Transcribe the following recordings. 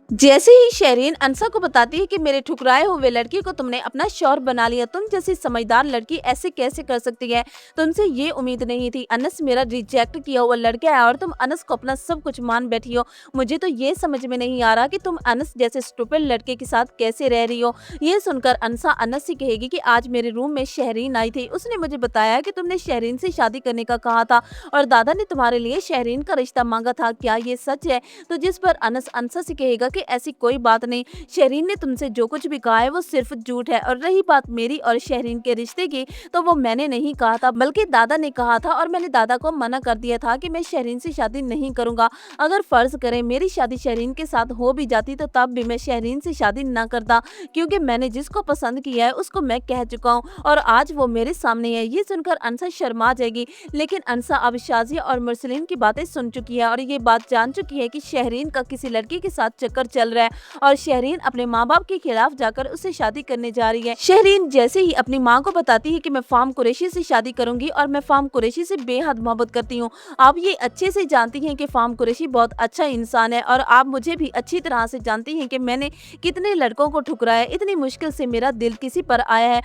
जैसे ही शहरीन अनसा को बताती है कि मेरे ठुकराए हुए लड़की को तुमने अपना शौहर बना लिया, तुम जैसी समझदार लड़की ऐसे कैसे कर सकती है, तुमसे ये उम्मीद नहीं थी। अनस मेरा रिजेक्ट किया हुआ लड़का है और तुम अनस को अपना सब कुछ मान बैठी हो। मुझे तो ये समझ में नहीं आ रहा कि तुम अनस जैसे स्टूपिड लड़के के साथ कैसे रह रही हो। ये सुनकर अनसा अनस से कहेगी कि आज मेरे रूम में शहरीन आई थी, उसने मुझे बताया कि तुमने शहरीन से शादी करने का कहा था और दादा ने तुम्हारे लिए शहरीन का रिश्ता मांगा था, क्या ये सच है? तो जिस पर अनस अनसा से कहेगा कि ऐसी कोई बात नहीं, शहरीन ने तुमसे जो कुछ भी कहा है वो सिर्फ झूठ है, और रही बात मेरी और शहरीन के रिश्ते की, तो वो मैंने नहीं कहा था बल्कि दादा ने कहा था, और मैंने दादा को मना कर दिया था कि मैं शहरीन से शादी नहीं करूंगा। अगर फर्ज करें मेरी शादी शहरीन के साथ हो भी जाती तो तब भी मैं शहरीन से शादी ना करता, क्योंकि मैंने जिसको पसंद किया है उसको मैं कह चुका हूँ और आज वो मेरे सामने है। ये सुनकर अनसा शर्मा जाएगी, लेकिन अनसा अब शाजिया और मुरसलीन की बातें सुन चुकी है और ये बात जान चुकी है कि शहरीन का किसी लड़की के साथ चक्कर चल रहा है और शहरीन अपने माँ बाप के खिलाफ जाकर उससे शादी करने जा रही है। शहरीन जैसे ही अपनी माँ को बताती है कि मैं फार्म कुरैशी से शादी करूंगी और मैं फार्म कुरैशी से बेहद मोहब्बत करती हूँ। आप ये अच्छे से जानती हैं कि फार्म कुरैशी बहुत अच्छा इंसान है और आप मुझे भी अच्छी तरह से जानती हैं कि मैंने कितने लड़कों को ठुकराया, इतनी मुश्किल से मेरा दिल किसी पर आया है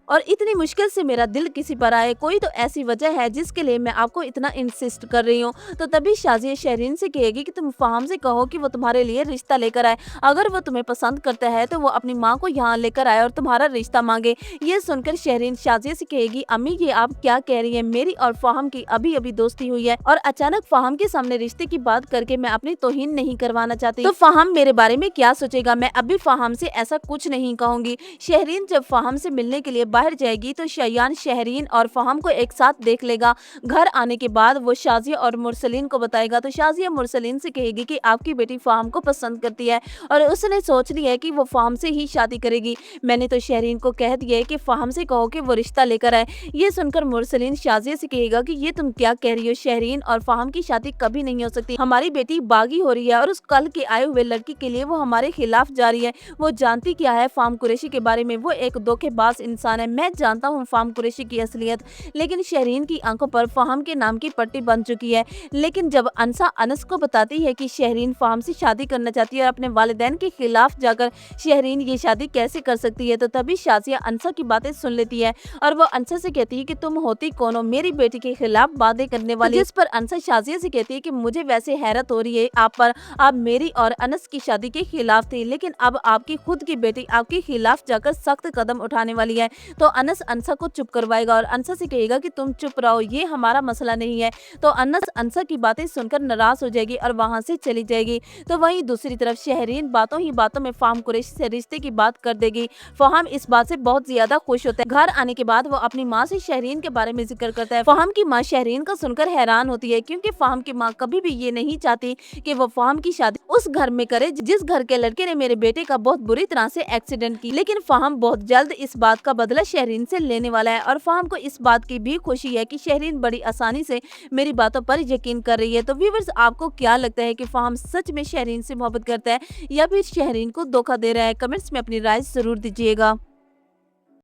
और इतनी मुश्किल से मेरा दिल किसी पर आए, कोई तो ऐसी वजह है जिसके लिए मैं आपको इतना इंसिस्ट कर रही हूँ। तो तभी शाजिया शहरीन से कहेगी कि तुम फाहम से कहो कि वो तुम्हारे लिए रिश्ता लेकर आए, अगर वो तुम्हें पसंद करता है तो वो अपनी माँ को यहाँ लेकर आए और तुम्हारा रिश्ता मांगे। ये सुनकर शहरीन शाजिया से कहेगी, अम्मी ये आप क्या कह रही है, मेरी और फाहम की अभी अभी दोस्ती हुई है और अचानक फाहम के सामने रिश्ते की बात करके मैं अपनी तौहीन नहीं करवाना चाहती, तो फाहम मेरे बारे में क्या सोचेगा। मैं अभी फाहम से ऐसा कुछ नहीं कहूंगी। शहरीन जब फाहम से मिलने के लिए बाहर जाएगी तो शयान शहरीन और फाहम को एक साथ देख लेगा। घर आने के बाद वो शाजिया और मुरसलीन को बताएगा तो शाजिया मुरसलीन से कहेगी कि आपकी बेटी फाहम को पसंद करती है और उसने सोच लिया है कि वो फाहम से ही शादी करेगी। मैंने तो शहरीन को कह दिया है कि फाहम से कहो कि वो रिश्ता लेकर आए। ये सुनकर मुरसलीन शाजिया से कहेगा कि ये तुम क्या कह रही हो, शहरीन और फाहम की शादी कभी नहीं हो सकती। हमारी बेटी बागी हो रही है और उस कल के आए हुए लड़की के लिए वो हमारे खिलाफ जा रही है। वो जानती क्या है फार्म कुरैशी के बारे में, वो एक धोखेबाज इंसान है। मैं जानता हूँ फार्म कुरैशी की असलियत, लेकिन शहरीन की आंखों पर फाहम के नाम की पट्टी बन चुकी है। लेकिन जब अनसा अनस को बताती है कि शहरीन फाहम से शादी करना चाहती है और अपने वालिदैन के खिलाफ जाकर शहरीन ये शादी कैसे कर सकती है, तो तभी शाजिया अनसा की बातें सुन लेती है और वो अनसा से कहती है कि तुम होती कौन हो मेरी बेटी के खिलाफ बातें करने वाली। जिस पर अनसा शाजिया से कहती है कि मुझे वैसे हैरत हो रही है आप पर, आप मेरी और अनस की शादी के खिलाफ थी, लेकिन अब आपकी खुद की बेटी आपके खिलाफ जाकर सख्त कदम उठाने वाली है। तो अनस अनसा को चुप करवाएगा और अनसा से कहेगा कि तुम चुप रहो, ये हमारा मसला नहीं है। तो अनस अनसा की बातें सुनकर नाराज हो जाएगी और वहां से चली जाएगी। तो वहीं दूसरी तरफ शहरीन बातों ही बातों में फार्म कुरैशी से रिश्ते की बात कर देगी। फाहम इस बात से बहुत ज्यादा खुश होता है। घर आने के बाद वो अपनी माँ से शहरीन के बारे में जिक्र करता है। फाहम की माँ शहरीन को सुनकर हैरान होती है, क्योंकि फाहम की माँ कभी भी ये नहीं चाहती कि वो फाहम की शादी उस घर में करे जिस घर के लड़के ने मेरे बेटे का बहुत बुरी तरह से एक्सीडेंट की। लेकिन फाहम बहुत जल्द इस बात का बदला शहरीन से लेने वाला है और फाहम को इस बात की भी खुशी है कि शहरीन बड़ी आसानी से मेरी बातों पर यकीन कर रही है। तो व्यूअर्स, आपको क्या लगता है कि फाहम सच में शहरीन से मोहब्बत करता है या फिर शहरीन को धोखा दे रहा है? कमेंट्स में अपनी राय जरूर दीजिएगा।